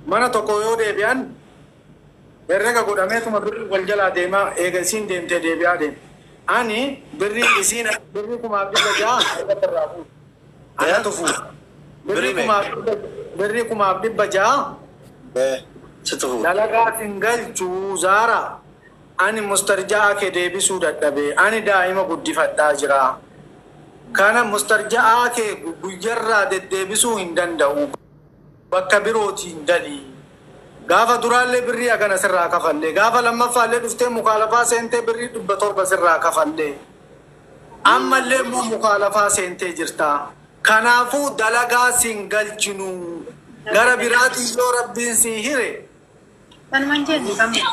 mana tokko yoo deebi'an herrega godhameetuma birri wal jalaa deemaa eega isiin deemtee deebi'aa deema. Ani birri isiin birri kumaaf dhibba ja'a irratti irraa fuudha. Anatu fuudha. Birri kumaaf dhibba ja'a dalagaa galchuu zaara. Ani mustarjaa kee deebisuu dadhabee ani daa'ima guddifadhaa jira. Kana mustarjaa kee guyyarraa deddeebisuu hin danda'u. Bakka birootiin dhalii. Gaafa duraallee birrii agana sirraa kafallee. Gaafa lammaffaallee dhuftee mukaalafaa seentee birrii 700 sirraa kafallee. Ammallee immoo mukaalafaa seentee jirta. Kanaafuu dalagaa siin galchinu. Gara biraatiin yoo rabbiin sii hire. Kan jennu kamii?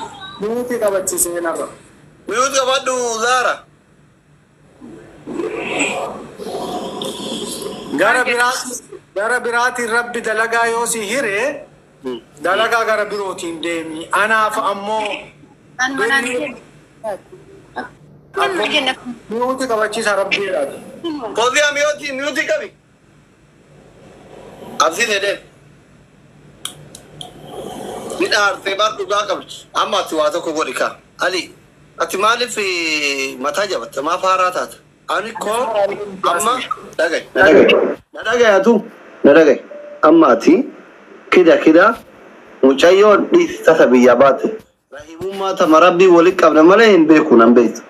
Minuutii qabachisee narra. Minuutii qabadhu Zaara. Gara biraatiin rabbi dalagaa yoo si hire dalagaa gara birootiin deemi. Anaaf ammoo minuutii qabachiisa rabbiidhaati. Koziyaa minuutii qabi. Absiin edeen. Midhaan bar dhugaa qabdi. Amma ati waa tokko godhi kaa. Ali, ati maaliif mataa jabatta? Maaf haaraa taata? Ani koo amma dhagaye. Na dhagayeatu. Na dhagaye. Amma ati kida mucayyoon dhiisi tasa biyyaa baate. Rahimummaa tama rabbii walitti qabna malee hin beeku nan beektu.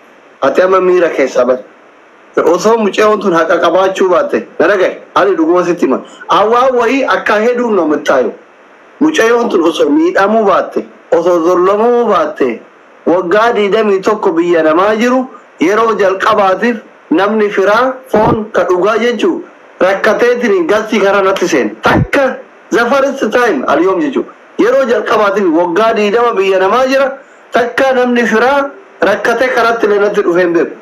Ati amma miira keessaa bate. Osoo mucayyoon tun haqa qabaachuu baatte. Na dhagaye. Ali dhuguma sitti hima. Awwaa wayii akka heduun nama taayu. Mucayyoon tun osoo miidhamuu baatte, osoo zorlomuu baatte, waggaa 21 biyya namaa jiru yeroo jalqabaatiif namni firaa foon ka dhugaa jechuu rakkateetiin gastii karaa natti seen. Takka the first time aliyoom jechuu yeroo jalqabaatiif waggaa 20 biyya namaa jira takka namni firaa rakkatee karaatti leenatti dhufeen beeku.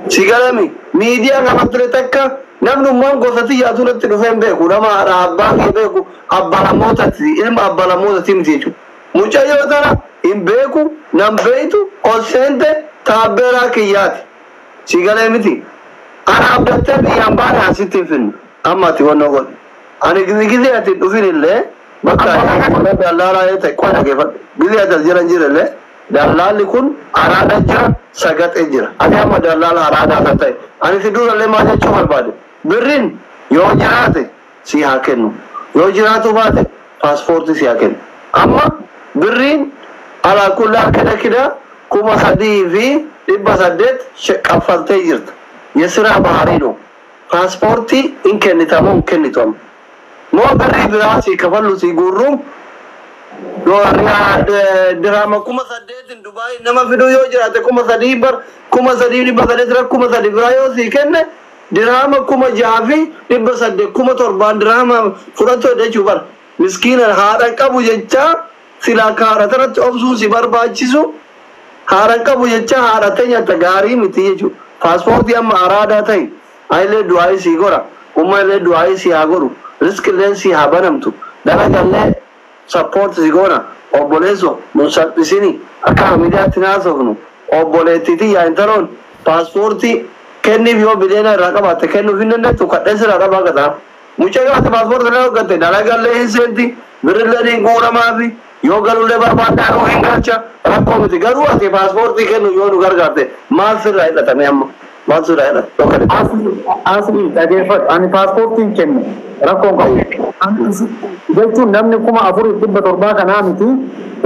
Sigalami miidiyaa kanatti takka namnummaan gosati yaadulatti dhufeen beeku nama abbaa kee beeku abbalamootatti ilma abbalamootatti miti jechuudha. Mucayyoo tana hin beeku nam beeytu ol seente taabbeeraa kiyyaati. Sigalee miti. Ana abdattee biyyaan baane asitti hin finnu. Amma ati wannoo godhe. Ani gizii ati dhufin illee bakka dallaalaa yoo ta'e qo'a dhageeffadhu. Gizii ati as jiran jira illee dallaalli kun araada jira sagaxee jira. Ati amma dallaala araadaa ta'e. Ani si durallee maal jechuu barbaade? Birrin yoo jiraate si haa kennu. Yoo jiraatu baate paaspoortii si haa kennu. Amma birrin alaa kullaa kida 3,800 qaffaltee jirta. Yesiraa baharii no. Paaspoortii hin kennitamu hin kennitamu. Moo birrii biraa si kafallu si gurru dirhama 8,000 Dubaay nama fiduu yoo jiraate 3,000 bar 3,800 biraa yoo si kenne dirhama 6,800 7,000 dirhama fudhatoo jechuu bar miskiina haadha qabu jecha silaa kaara tanatti obsuu si barbaachisu haadha qabu jecha haadha teenyata gaarii miti jechuu paaspoortii amma araadaa ta'e ayilee du'aayii si godha umma illee du'aayii si haa godhu riskillee si haa banamtu dalagallee support si goona obboleesso nun salphisini akka miidiyaatti naasofnu obboleettiitii yaa intaloon paaspoortii kenniif yoo bileena irraa qabaatte kennuuf hin dandeettu kadhee sirraa qabaa gataa. Mucayyoo ati paaspoortii irraa hoggatte dalagallee hin seenti birrillee hin guuramaafi yoo galullee barbaaddaa hin galcha rakkoo miti garuu ati paaspoortii kennu yoo nu gargaarte maal sirraa hidhatame amma maal sirraa hidhate? Asli dhageeffadhu ani paaspoortiin kennu rakkoon qabu. Jechuun namni 4,700 kanaa miti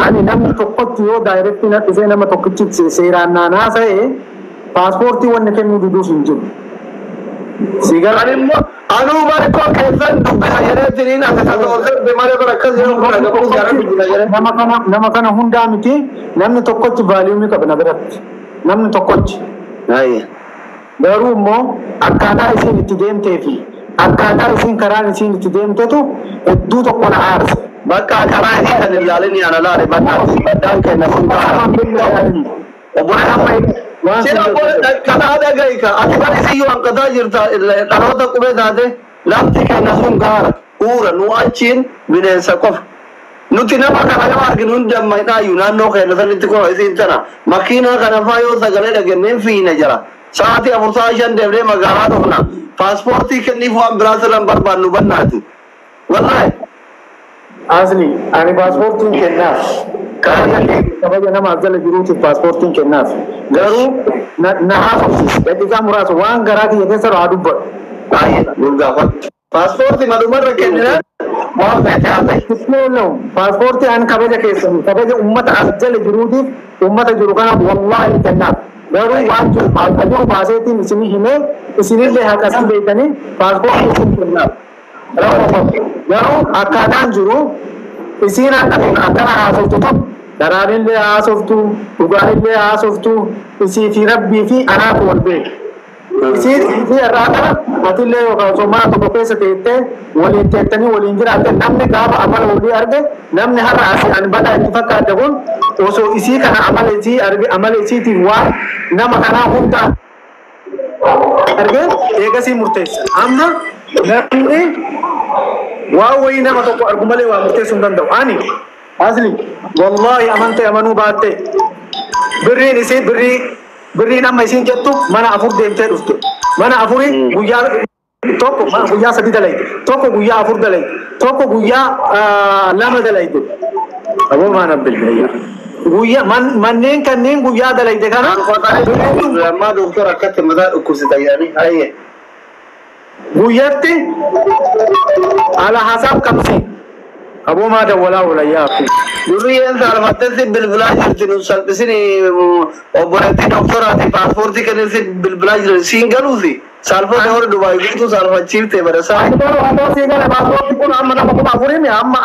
ani namni tokkotti yoo daayirektii natti dhufee nama tokkichi seeraan naanaa ta'e paaspoortii wanni kennuu diduus hin jiru. Sigalaan immoo anuu marikoo keessan dubbisa jedheetiniin ati tasaa'oltee malee bara akkas yeroo kana gabaabuu jaalatu jira jedhee. Nama kana hundaa miti namni tokkochi vaaliyuumii qaba na biratti. Namni tokkochi. Garuu immoo akkaataa isiin itti deemtee fi akkaataa isiin karaan isiin itti deemtetu hedduu tokko na aarse. Bakka karaa isii kan ilaalin yaana laale baddaatti baddaan kenna hundaa. Kanaa dhagaika ati kan isii yoo hanqataa jirta dhaloota qubee taate lafti kenna sun gaara uura nu achiin bineensa qofa. Nuti nama kana yoo arginu hunda maynaayyuu naannoo keenya sanitti qofa isiin tana makiinaa kana faa yoo sagalee dhagenneen fiina jira. Sa'aatii 45 deemnee magaalaa dhufna. Paaspoortii kenniif waan biraa sirraan barbaannu bannaati. Wallahi Asli, ani paaspoortiin kennaaf. Kabaja nama as jala jiruutiif paaspoortiin kennaaf. Garuu na haasofsiis. Daqiiqaa muraasa waan garaa kiyya keessa haa dubbadhu. Baay'ee gurgaafatu. Paaspoortii malumarra kennina. Paaspoortii ani kabaja keessanii kabaja uummata as jala jiruutiif uummata jiru kanaaf wallaahi kennaaf. Garuu waan jiru baaseetiin isinii himee isinillee haqasii beekanii paaspoortii isin kennaaf. Garuu akkaataan jiru isiin akkana haasoftu tokko daraanillee haasoftu dhugaanillee haasoftu isii fi rabbii fi anaatu wal beeku. Isiin irraa kana atillee yookaan somaa tokko keessa teettee waliin teettanii waliin jiraatte namni gaafa amala walii arge namni har'a asii ani badaa itti fakkaate kun osoo isii kana amala isii arge amala isiitiif waan nama kanaa hundaa arge eegasii murteessa. Amma namni waan wayii nama tokko argu malee waa murteessuu hin danda'u. Ani asli wallahi amantee amanuu baatte birriin isii birriin amma isiin jettu mana afur deemtee dhufte. Mana afurii guyyaa tokko guyyaa sadi dalayte, tokko guyyaa afur dalayte, tokko guyyaa lama dalayte. Aboo maan abbillee guyyaa manneen kanneen guyyaa dalayte kana Lammaa doktora akkatti mataa dhukkubsita jedhanii hayyee. Guyyatti ala hasaab kamsi aboo maa dawwalaa walayyaa fi Duriyeen saalfattatti bilbilaa jirti nu salphisini obboleettii doktoraati paaspoortii kenneesi bilbilaa jiran siin galuusi saalfata hori Dubaay guutuu saalfachiifte barasaa. Aboo sii gala paaspoortii kun amma nama kuma afurii amma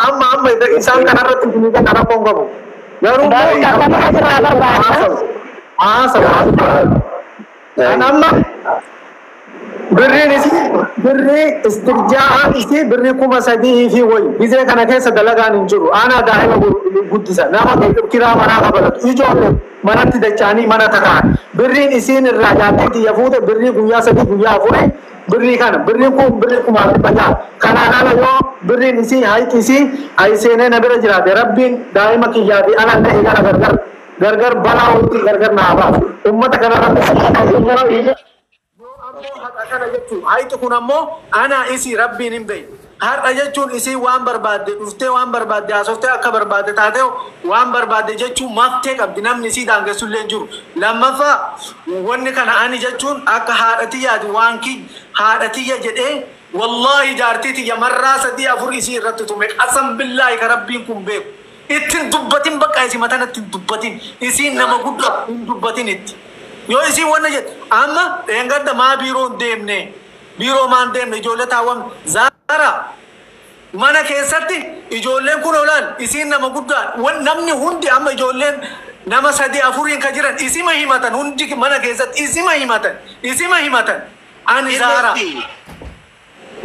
isaan kanarratti isinii kan kana kongabu. Garuu amma birriin birrii istirjaa isii birrii kuma sadii fi wayi bizee kana keessa dalagaan hin jiru. Aanaa daa'ima guddisa nama kiraa manaa kabalatu ijoollee manatti dacha'anii mana takaan birriin isiin irraa jaattee xiyya fuute birrii guyyaa sadii guyyaa afurii birrii kana birrii kun birrii kumaa fi bajaa kanaan ala yoo birriin isii hayiqi isii ayiseenee na bira jiraate rabbiin daa'ima kiyyaa fi anan ta'e kana gargar balaa walitti gargar naa baasu ummata kanarratti kana jechuun hayiqi kun ammoo ana isii rabbiin hin beeku. Har'a jechuun isii waan barbaadde dhuftee waan barbaadde haasoftee akka barbaadde taate waan barbaadde jechuun maftee qabdi namni isii daangessullee hin jiru. Lammaffaa wanni kana ani jechuun akka haadhatiyyaati waan haadhatiyya jedhee wallahi jaartii tiyya marraa sadii afur isii irratti tume qasam billaahi ka rabbiin kun beeku. Ittiin dubbatin bakka isii matanatti hin dubbatin isiin nama guddaa hin dubbatin itti. Yoo isiin wanna jedhe amma dheengadda maa biiroon deemne biiroo maan deemne ijoollee taawwan zaara mana keessatti ijoolleen kun oolan isiin nama guddaa namni hundi amma ijoolleen nama sadii afuriin ka jiran isima himatan hundi mana keessatti isima himatan ani zaara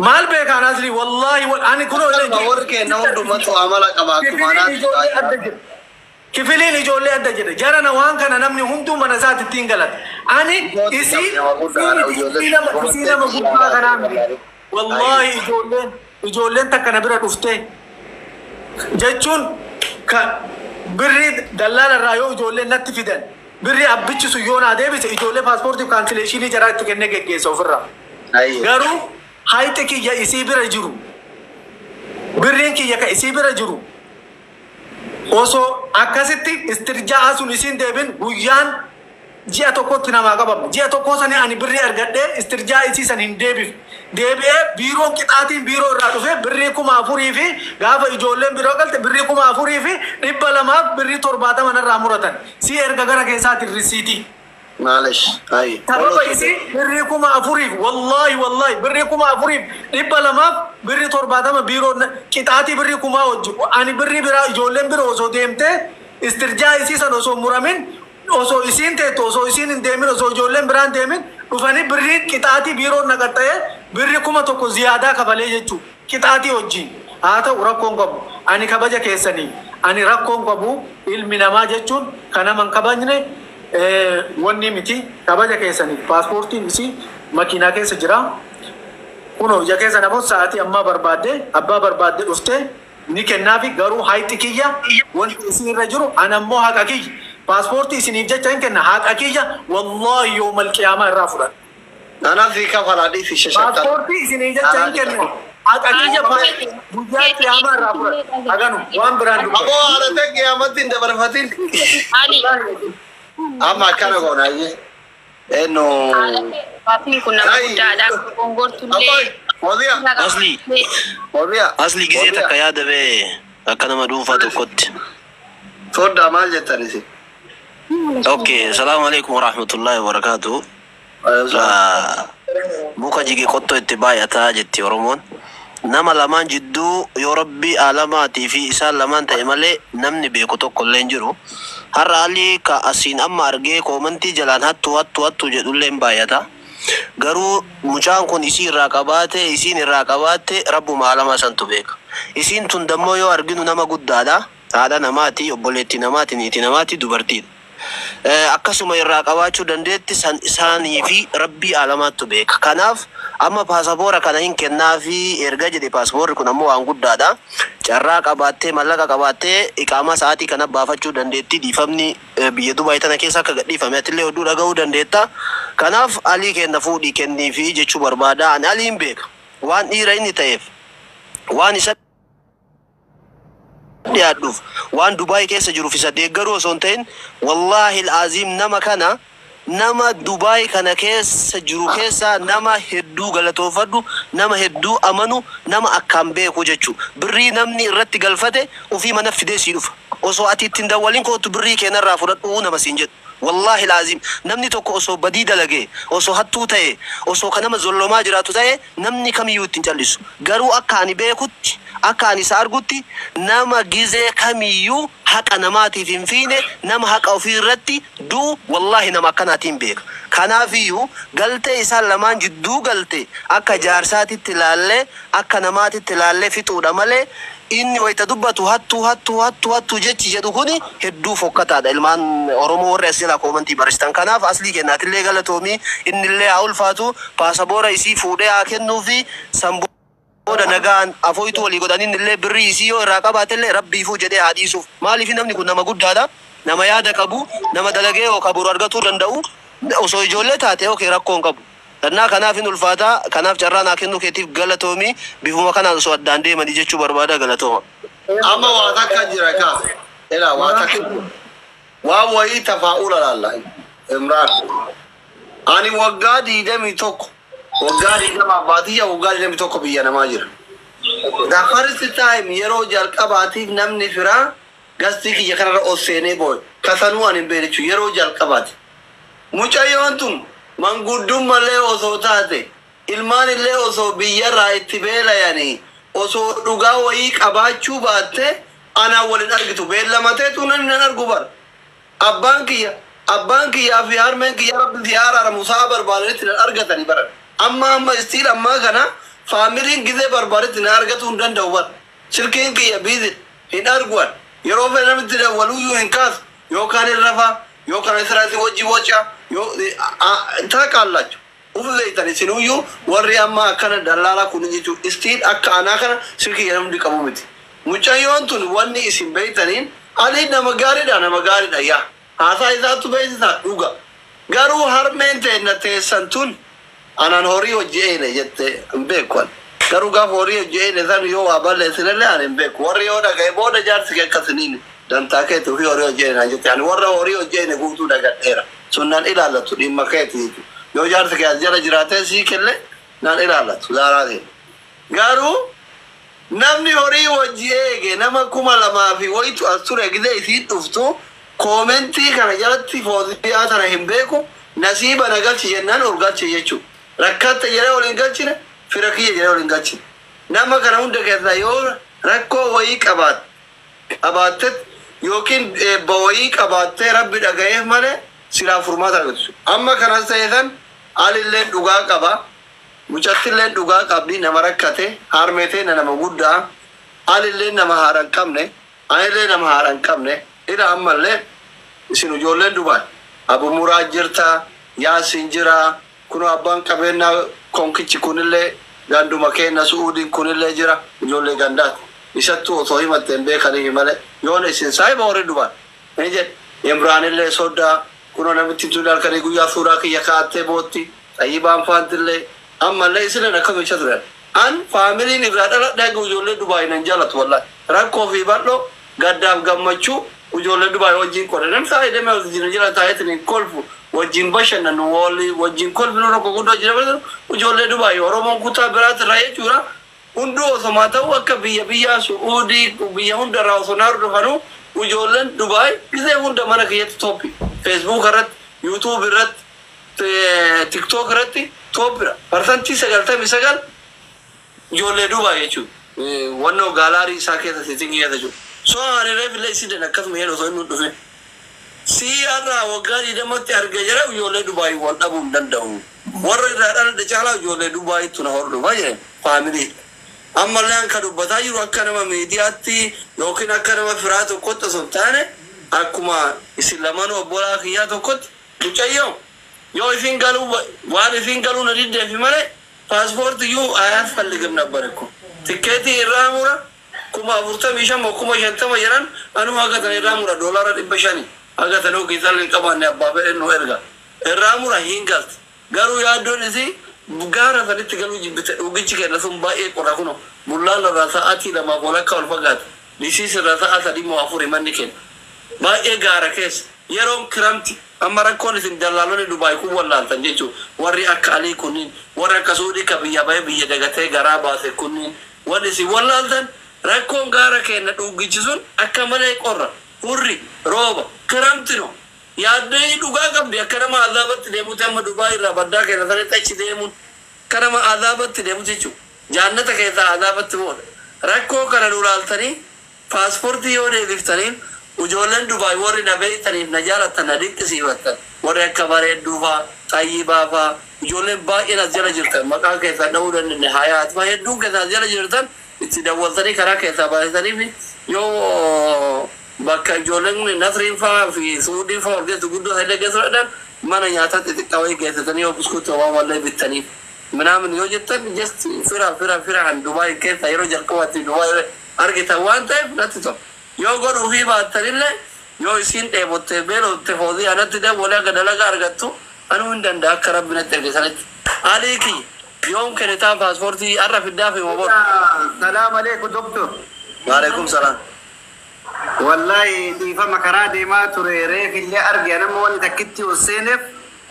maal beekaan asli wallahi ani kun oolan warqee na hundumatu amala qabaatu maanaati. Kifiliin ijoollee adda jedhe jarana waan kana namni hunduu mana isaatti ittiin galata. Ani isii nama guddaa kanaa miti. Wallahi ijoolleen takka na bira dhuftee jechuun birrii dallaala irraa yoo ijoolleen natti fidan birrii abbichisu yoo naa deebise ijoollee paaspoortii kaansileeshinii jaraa itti kennee geggeessa ofirraa. Garuu hayiqi kiyya isii bira jiru birriin kiyya ka isii bira jiru. Osoo akkasitti istirjaa sun isiin deebin guyyaan ji'a tokkotti namaa qabamu. Ji'a tokko sanii ani birrii argadhee istirjaa isii san hin deebi'ee biiroon qixaatiin biiroo irraa dhufee birrii kuma afurii fi gaafa ijoolleen biroo galte birrii kuma afurii fi 200 birrii 70 irraa muratan. Si erga gara keessaatiin risiitii. Maalish hayi. Sababa isii birrii kuma afuriif wallahi birrii kuma afuriif 200 birrii 70 biiroo qixaatii birrii kuma wajji ani birrii biraa ijoolleen biroo osoo deemtee istirjaa isii san osoo muramin osoo isiin teettu osoo isiin hin deemin osoo ijoolleen biraan deemin dhufanii birrii qixaatii biiroo naqaxxee birrii kuma tokko ziyaadaa kafalee jechuudha qixaatii wajjin haa ta'u rakkoon qabu ani kabaja keessanii ani rakkoon qabu ilmi namaa jechuun kanaman kabajne wanni miti kabaja keessanii paaspoortiin isii makiinaa keessa jira. Kuno ija keessa namoota sa'aatii ammaa barbaadde abbaa barbaadde dhufte ni kennaafi garuu hayiqi kiyya wanti isin irra jiru ana ammoo haqa kiyya paaspoortii isiniif jecha hin kenna haqa kiyya wallahi yoomal qiyaamaa irraa fudhadha. Anaaf kafalaadhii fi shashakkan. Paaspoortii isiniif jecha hin kenna Akakija buyyaa qiyaamaa irraa fudhata. Aganu waan biraan dubba. Aboo haadhatee qiyaamatti hin dabarfatin. Amma akkana goonaayyee. Eno. Fatiin kun nama guddaadha. Gongortullee. Asli gisee takka yaada bee akka nama dhuunfaa tokkotti. Soddaa maal jettanisi? Okay, assalamu alaikum warahmatullahi wabarakatuh. Muka jige qotto itti baay'ataa jetti Oromoon. Nama lamaan jidduu yoo Rabbi alamaatii fi isaan lamaan ta'e malee namni beeku tokko illee hin jiru. Har'a alii ka asiin amma argee koomantii jalaan hattu jedhullee baay'ata. Garuu mucaan kun isii irraa qabaate isiin irraa qabaate Rabbuma alamaa santu beeka. Isiin tun dammoo yoo arginu nama guddaadha. Haadha namaati, obboleetti namaati, niitii namaati, dubartiidha. Akkasuma irraa qabaachuu dandeetti isaanii fi Rabbii alamaattu beeka. Kanaaf amma paasapoora kana hin kennaa fi erga jedhe paasapoorri kun ammoo waan guddaadha. Carraa qabaattee mallaqa qabaattee iqaamaa sa'aatii kana baafachuu dandeetti. Dhiifamni biyya Dubaay tana keessa akka gadhiifame atillee oduu dhaga'uu dandeetta. Kanaaf alii kenna fuudhii kennii fi jechuu barbaada. Ani aliin beeka waan dhiira inni ta'eef waan isa dhiyaadhuuf waan Dubaay keessa jiruuf isa deeggaruu osoo hin ta'in wallaahi al'aziim nama kana nama Dubaay kana keessa jiru keessa nama hedduu galatoofadhu nama hedduu amanu nama akkaan beeku jechuu birrii namni irratti galfate ofii mana fidee sii dhufa osoo ati ittiin dawwaliin kootu birrii keenarraa fudhadhu nama siin jedhu والله العظيم نمني توكو أسو بديدة لجي أسو هتو تاي أسو كنما زلما جراتو تاي نمني كم يوتين تلسو قالوا أكاني بيكوت أكاني سارقوتي نما جزء كم يو حق نماتي فينه نما حق أو في رتي دو والله نما كناتين بيك كنا فيو قلت إسال لمان جدو قلت أكا جارساتي تلالة أكا نماتي تلالة في طول ملة inni wayta dubbatu hattu jechi jedhu kuni hedduu fokkataadha ilmaan Oromoo warra asila koomantii baristan kanaaf aslii kennaatillee galatoomi innillee haa ulfaatu paasapoora isii fuudhee haa kennuu fi booda nagaan afooytu walii godhan innillee birrii isii yoo irraa qabaatellee rabbiifuu jedhee haa dhiisuuf maaliif namni kun nama guddaadha nama yaada qabu nama dalagee oo kaburu argatuu danda'u osoo ijoollee taate okee rakkoon qabu Karena kanaaf hin ulfaata kanaaf carraan haa kennu keetiif galatoomi bifuma kanaan osoo addaan deemanii jechuu barbaada galatooma. Amma waa takka jira ka ela waa takka waa wayii tafaa'ula laallaa Imraan ani waggaa 21 waggaa 20 baatiyya waggaa 21 biyya namaa jira. The first time yeroo jalqabaatiif namni firaa gastii kiyya kanarra oseenee booy kasanuu ani hin beeku yeroo jalqabaati. Mucayyoon tun manguddum malee osoo taate ilmaan illee osoo biyyarraa itti beelayanii osoo dhugaa wayii qabaachuu baatte ana waliin argitu beellamateetu nan argu bar abbaan kiyyaa fi harmeen kiyya rabbi ziyaara musaa barbaadanitti nan argatanii baran amma istiil ammaa kana faamiliin gizee barbaadetti nan argatu hin danda'u bar silkiin kiyya biizi hin arguan yeroo fedhe namitti dawwaluyyuu hin kaasu yookaan hin rafaa yookaan israati wajji boca taaqallachu ufleetani sinuyyuu warri amma akkana dallaalaa kun jechuun istiin akka anaa kana silkii namni qabu miti. Mucayyoon tun wanni isin beeytaniin alii nama gaariidha yaa haasaa isaatu beeksisaa dhuga garuu harmeen teenna teessan tun anaan horii hojjeene jette hin beekuan garuu gaaf horii hojjeene san yoo waa balleessinillee ani hin beeku warri yoo dhagaye booda jaarsi kee akkasiniin dantaa keetu fi horii hojjeene jette ani warra horii hojjeene guutuu dhagadheera. Sunan ilaalatu dhimma keetii yoo jaarsi kee as jala jiraatee sii kelle nan ilaalatu zaaraati garuu namni horii wajji eege nama 2000 fi wayitu as ture gidee isiin dhuftu koomentii kana jalatti foosiyaa tana hin beeku nasiiba nagalchi jennaan ol galchi jechuu rakkatta jedhee ol hin galchine fira kiyya jedhee ol hin galchine nama kana hunda keessaa yoo rakkoo wayii qabaatte yookiin eebba wayii qabaattee rabbi dhagayeef malee sila furmaata argatu amma kanas ta'esan alilleen dhugaa qaba mucattilleen dhugaa qabdi nama rakkate harmeetee nama guddaa alilleen nama haadha hin qabne anillee nama haadha hin qabne ila ammallee isin ijoolleen Dubaay abu muraa jirta yaasin jira kun abbaan qabeenyaa konkichi kunillee ganduma keenya suudiin kunillee jira ijoollee gandaati isattuu osoo himatteen beekanii malee yoon isin saayiba warri Dubaay ni jedhe Imraanillee sodaa kuno namitti tuudal kani guyyaa suuraa kiyya kaattee bootti tayyibaan faantillee ammallee isileen akka gocha turan an family ni radala dagu jolle Dubai nan jalat wallahi rakko fi ballo gaddam gammachu ujolle Dubai wajin ko dan sai de me jira tayet ni kolfu wajin bashan no woli wajin kolfu no ko gudo jira ujolle Dubai oromo kuta berat raye chura undo somata wakka biya Saudi biya hunda rasonar do hanu ujolle Dubai bize hunda mana kiyet topi Facebook rat YouTube rat TikTok ratti topira persanti sagalta misagal jolle Dubai yechu wonno galari saketa sitingi yata ju so ani refle side nakas me do so nu do si ara wogari de matti argajara jolle Dubai won abum dandaw warra da da chala jolle Dubai tuna hordo baye family amma lan kadu batayu akkanama mediatti yokin akkanama firato kotta sultane akuma islamano bola khiyato kot duchayo yo ifingalu wa ifingalu na dide fi mare passport yu ayaf falligam nabarako tiketi iramura kuma burta misham kuma yantama yaran anu aga tan iramura dollar dibashani aga tano gizal qabane abbabe no erga iramura hingal garu ya donisi bugara falitti galu jibita ugichi ke nasum bae qora kuno bullala rasaati lama bola kawal fagat disis rasaata di mawafuri mandiken bae gara kes yaron kramti amara kon sin dalalone Dubai ku wallal tan jechu warri akali kunin warra kasudi kabiya bay biya daga te garaba se kunin wani si wallal tan rakon gara ke na dugijisun akamale qorra hurri roba kramtino ya dai duga gam de karama azabat de mutam Dubai ra badda ke na tare tachi de mun karama azabat de mutichu jannata ke ta azabat mo rakko kara dulal tani passport yore liftani ujolan Dubai warri nabe tani najarat tanadik sibatan warra kabare duba tayyiba fa ujolan ba ila jara jirtan maka ke ta dawran ne hayat fa yeddu ke ta jara jirtan itidawal tani kara ke ta ba tani fi yo bakka ujolan ne nasrin fa fi Saudi fa ke gudu hele ke sradan mana yata te kawai ke ta tani obsku to wa wallahi bitani منامن يوجد just فرا عن دبي كيف يروح القوات دبي أرجع وانت نتطور يوغر وفي بعد تريله يو يسين تبوتبيل تفوضي أنا تدا ولا كدلا كارجتو أنا من دندا كرب من التركيزات عليكي يوم كنتا باسبورتي أعرف الدافع موبور السلام عليكم دكتور وعليكم السلام والله ديفا مكرا ديما تريري في اللي أرجع أنا موني تكتي والسينف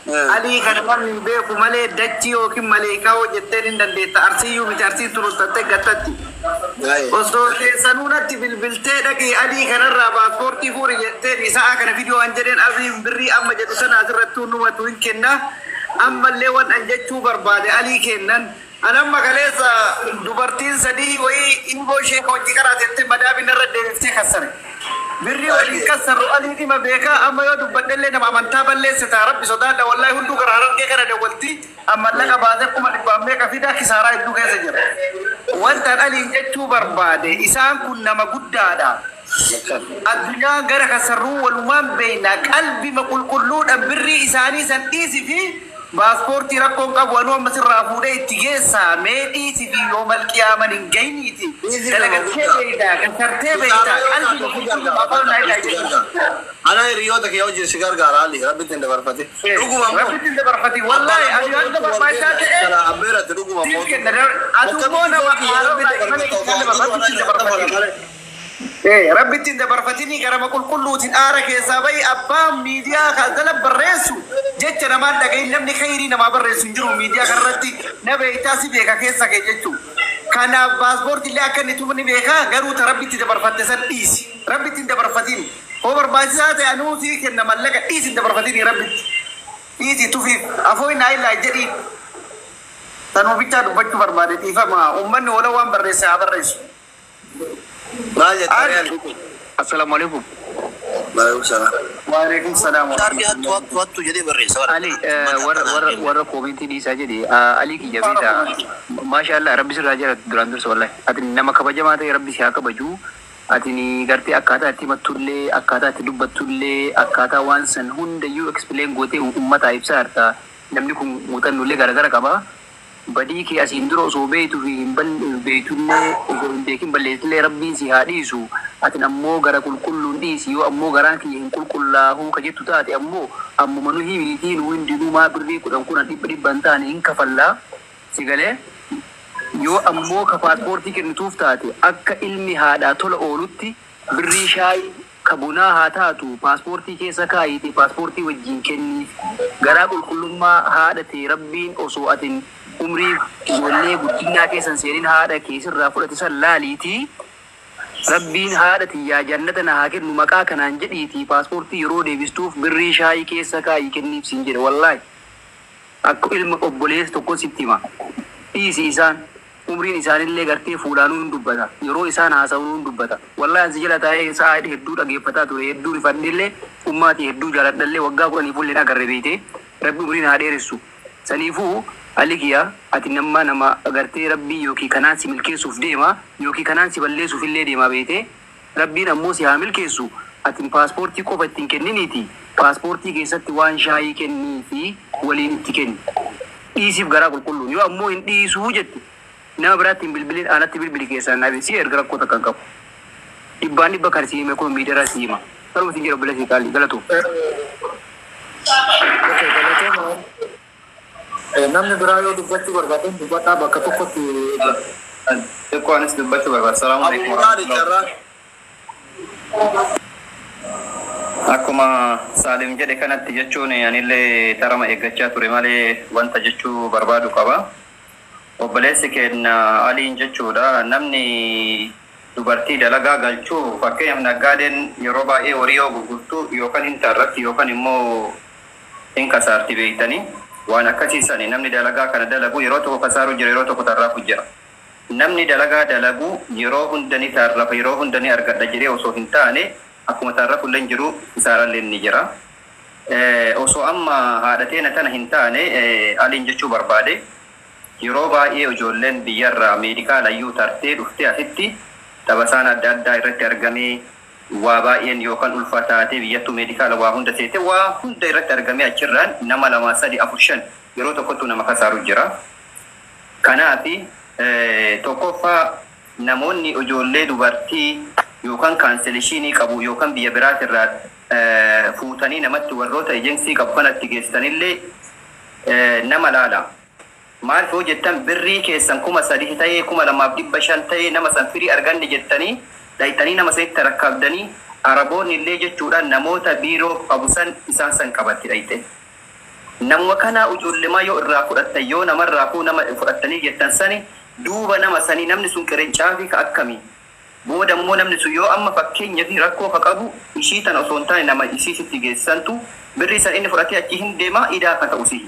علي كرمان من بيكو مالي دجي وكي ماليكا وجتين دنديتا أرسيو مجارسي تروتاتي قطتي وصوتي سنونتي بالبلتين اكي علي كنرى باسبورتي فوري جتين إساء كان فيديو أنجرين أظيم بري أما جدو سنة أزرتو نواتو إنكنا أما الليوان أنجتو بربادي علي كنن أنا أما كاليسا دوبرتين سدي وي إنبو شيخ وجيكرا تنتي مدابي نرد ديفتي خسري بري ولي كسر علي إما بيكا أما يودو بدل لنا ما منتابا ليس تارب بسودان والله هندو قراران كيكرا دولتي أما لك بعضكم الإباميكا في داكي سارا يدو كيسا جرى وانت علي جتو بربادي إسان كنا مقدادا الدنيا غير كسروا والومان بينك قلبي مقول كلون بري إساني سنتيسي في باسبورتي رقم قبوانو مصر رافودي تيجيسا ميديتي في يوم القيامة نجينيتي دلقت كيبيدا كسرتي بيتا قلبي أنا ريوتك يوجي سيجار قارالي ربي تندبر فتي ربي تندبر فتي والله أنا أندبر ما شاتي أنا أبيرت رقم أدومونا ربي تندبر فتيني كرم كل تنارك يا سبي أبام ميديا خذلب بريسو جت نما دقين لم نخيري نما بريسو نجرو ميديا كرتي نبي تاسي بيكا كيسا كجتو كان باسبورت اللي أكن تومني بيكا قالوا ربي تندبر فتسن إيسي ربي تندبر فتيني هو بربازات أنوسي كنا ملك إيسي تندبر فتيني ربي إيسي توفي أفوي نايل جديد تنو بيتا دبتو بربادتي فما أمن ولا وان بريسا بريسو السلام عليكم. وعليكم السلام. وقت jadi berisa. Ali, warra komenti di saja di. Ali ki jabita. Masya Allah, Rabbi suraja durandur soalnya. Ati nama kabaja mata Rabbi siapa baju. Ati ni garti akata ati matulle, akata ati dubbatulle, akata wansan hunda you explain gote umat aibsa arta. Namni kun mutan nulle gara-gara kaba. Badi ki asindro so beitu fi beitulle bekin balletle rabbi si hadisu atin ammo gara kullullun disi yo ammo gara ki kulkullahu kajetu taati ammo manu hiwi tin windi duma birri kudan kuna dibri bantani in kafalla sigale yoo ammoo ka paaspoortii kennituuf taate akka ilmi haadhaa tola oolutti birrii shaayii ka bunaa haa taatu paaspoortii keessa kaayite paaspoortii wajjin kenniif garaa qulqullummaa haadhate rabbiin osoo atin umrii ijoollee guddinaa keessan seenin haadha keessirraa fudhate san laaliitii rabbiin haadhati yaa jannata na haa kennu maqaa kanaan jedhiitii paaspoortii yeroo deebistuuf birrii shaayii keessa kaayii kenniif siin jedhe wallaahi akka ilma obboleessa tokko sitti hima dhiisi isaan umriin isaanillee gartee fuudhaanuu hin dubbata yeroo isaan haasa'uu hin dubbata wallaahi ansi jala taa'ee sa'a hedduu dhageeffataa ture hedduu rifadhillee ummaatii hedduu jaaladhallee waggaa 10 fulleen agarre beekte rabbi umriin haa dheeressu saniifuu alikiya ati nama agartee rabbii yookiin kanaan si milkeessuuf deema yookiin kanaan si balleessuuf illee deema beekte rabbiin ammoo si haa milkeessu ati paaspoortii qofa ittiin kenniniiti paaspoortii keessatti waan shaayii kennii fi waliin itti kenni dhiisiif garaa qulqulluun yoo ammoo hin dhiisuu jette nama biraatti hin bilbilin aanatti bilbili keessaan naabe si erga rakkoo takkan qabu dhibbaan dhibba kan siime kun miidhara siima saruma sin jedha bilasi qaalii galatu. Namni biraa yoo dubbachuu barbaadan dubbataa bakka tokkotti xiqqoo anis dubbachuu barbaada. Salaamu alaikum. Akkuma Saalim jedhe kanatti jechuun anillee tarama eeggachaa ture malee wanta jechuu barbaadu qaba. Obboleessi keenya Aliin jechuudha. Namni dubartii dalagaa galchuu fakkeenyaaf naggaadeen yeroo baay'ee horii yoo gurgurtu yookaan hin tarratti yookaan immoo hin kasaarti beektanii waan akkasiisani namni dalagaa kana dalagu yeroo tokko kasaaru jira yeroo tokko tarraafu jira. Namni dalagaa dalagu yeroo hundanii tarrafa yeroo hundanii argadha jedhee osoo hin taane akkuma tarrafu illee jiru isaarallee ni jira. Osoo amma haadhateena tana hin taane Aliin jechuu barbaade yeroo baay'ee ijoolleen biyyarraa meedikaala iyyuu tartee dhuftee asitti tabasaan adda addaa irratti argamee waa baay'een yookaan ulfaataatee biyyattuu meedikaala waa hunda seete waa hunda irratti argamee achirraan nama 2 3 4 5 yeroo tokkottuu nama kasaaru jira. Kanaafi tokkoffaa namoonni ijoollee dubartii yookaan kaanselishinii qabu yookaan biyya biraatirraa fuutanii namatti warroota ejensii qabu kanatti geessanillee nama laala. Maal foo jettan birrii keessan 3,000 ta'ee 2,500 ta'ee nama san firii arganne jettanii dhaytanii nama sanitti rakkaabdanii araboonni illee jechuudhaan namoota biiroo qabu san isaan san qabatti dhayte. Namuma kanaa ijoollemaa yoo irraa fudhattan yoo namarraa nama fudhattanii jettan sani duuba nama sanii namni sun qirincaafi ka akkamii booda immoo namni sun yoo amma fakkeenyaaf rakkoo ka qabu ishii tana osoo hin taane nama isiisitti geessantu birrii san inni fudhatee achi hin deemaa idaa ka ta'u sihi.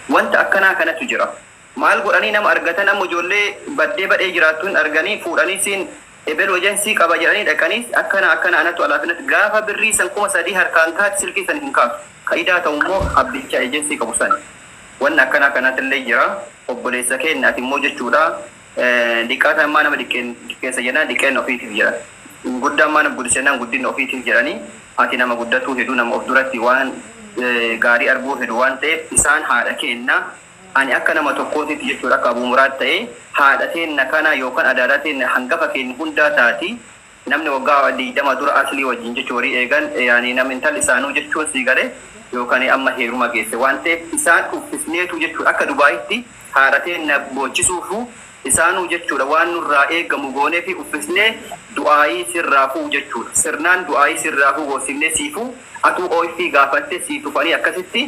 Wanta akkanaa kanatu jira. Maal godhanii nama argatan amma ijoollee baddee badhee jiraattuun arganii fuudhanii siin ebel ejensii qaba jedhanii dhaqanii akkana anatu alaafinatti gaafa birrii san 3,000 harkaan taati silkii san hin kaasu. Kaidaa ta'u immoo abbicha ejensii qabu san. Wanni akkanaa kanaatillee jira. Obboleessa keenyaati immoo jechuudha. Dhiqaata ammaa nama dhiqqeessa jedhan dhiqqeen ofiitiif jedhan. Guddaa ammaa nama guddisennaan guddinni ofiitiif jedhanii ati nama guddatuu heduu nama of duratti waan gaarii arguu heduu waan ta'eef isaan haadha keenya ani akka nama tokkootitti jechuudha akka Abuu Muraad ta'e haadha keenya kana yookaan adaadaa keenya hangafa keenya hundaa taati namni waggaa 20 dura aslii wajjin jechuu horii eegan yaani namni intal isaanuu jechuun sii galee yookaan amma heeruma geesse waan ta'eef isaan uffisneetu jechuudha akka Dubaayitti haadha keenya boochisuufu isaanuu jechuudha waan nurraa eegamu goonee fi uffisnee du'aayii sirraafuu jechuudha sirnaan du'aayii sirraafuu goosifnee siifuu atuu ooyifii gaafatte sii tufanii akkasitti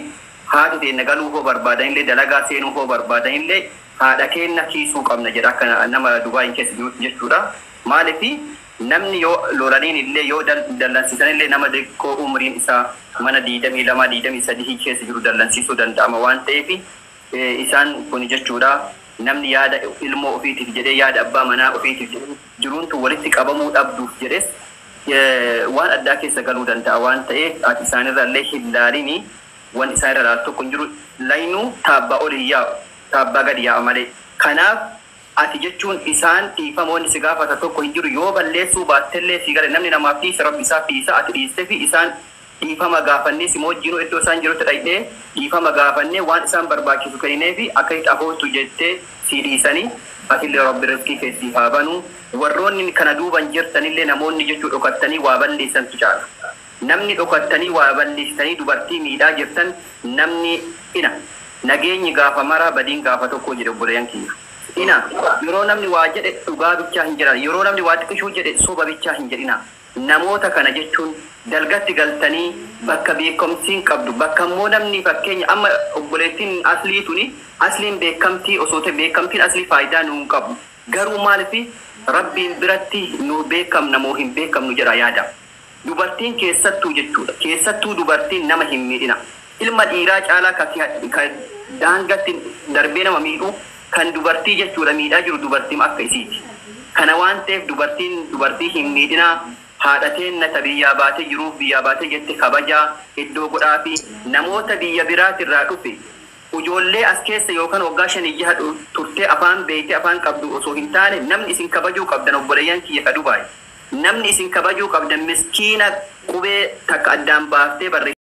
haati teenya galuu hoo barbaadan illee dalagaa seenuu hoo barbaadan illee haadha keenya kiisuu qabna jedha akka nama Dubaayin keessa jirutti jechuudha. Maalifi namni yoo lolaniin illee yoo dallansiisan illee nama xiqqoo umriin isaa mana 22 23 keessa jiru dallansiisuu danda'ama waan ta'eef isaan kun jechuudha. Namni yaada ilmoo ofiitiif jedhee yaada abbaa manaa ofiitiif jiruuntu walitti qabamuu dhabduuf jedhes waan addaa keessa galuu danda'a waan ta'eef ati isaanirra illee hin laalini waan isaanirra laal tokko hin jiru laynuu taabbaa olii yaa'u taabbaa gadi yaa'u malee. Kanaaf ati jechuun isaan dhiifamoonni si gaafata tokko hin jiru yoo balleessuu baattellee si gale namni namaaf dhiisa rabbi isaa dhiisa ati dhiistee fi isaan dhiifama gaafannee si moojjiinuu iddoo isaan jirutti dhaqnee dhiifama gaafannee waan isaan barbaachisu kennee fi akka itti afootu jettee si dhiisanii atillee rabbi rizqii keessii haa banuu warroonni kana duuban jirtanillee namoonni jechuu dhokattanii waa balleessantu caala. Namni dhokattanii waa balleessanii dubartii miidhaa jirtan namni ina nageenyi gaafa maraa badiin gaafa tokko jedhe obboleeyyan kiyya. ina yeroo namni waa jedhe dhugaa bichaa hin jiran yeroo namni waa xiqqishuu jedhe soba bichaa hin jedhina namoota kana jechuun dalgatti galtanii bakka beekamtiin qabdu bakka immoo namni fakkeenya amma obboleettiin aslii tuni asliin beekamtii osoo ta'e beekamtiin aslii faayidaa nuun qabu garuu maaliif rabbiin biratti nu beekamna moo hin beekamnu jedha yaada dubartiin keessattuu jechuudha keessattuu dubartiin nama hin miidhina ilma dhiiraa caalaa ka daangatti darbee nama miidhu kan dubartii jechuudha miidhaa jiru dubartiin akka isiiti kana waan ta'eef dubartii hin miidhina haadhateen nata biyyaa baatee jiruuf biyyaa baatee jette kabajaa iddoo godhaa fi namoota biyya biraatirraa dhufe ijoollee as keessa yookaan waggaa 5 turtee afaan beeytee afaan qabdu osoo hin taane namni isin kabajuu qabdan obboleeyyan kiyya ka Dubaay namni isin kabajuu qabdan miskiina qubee takka addaan baaftee barre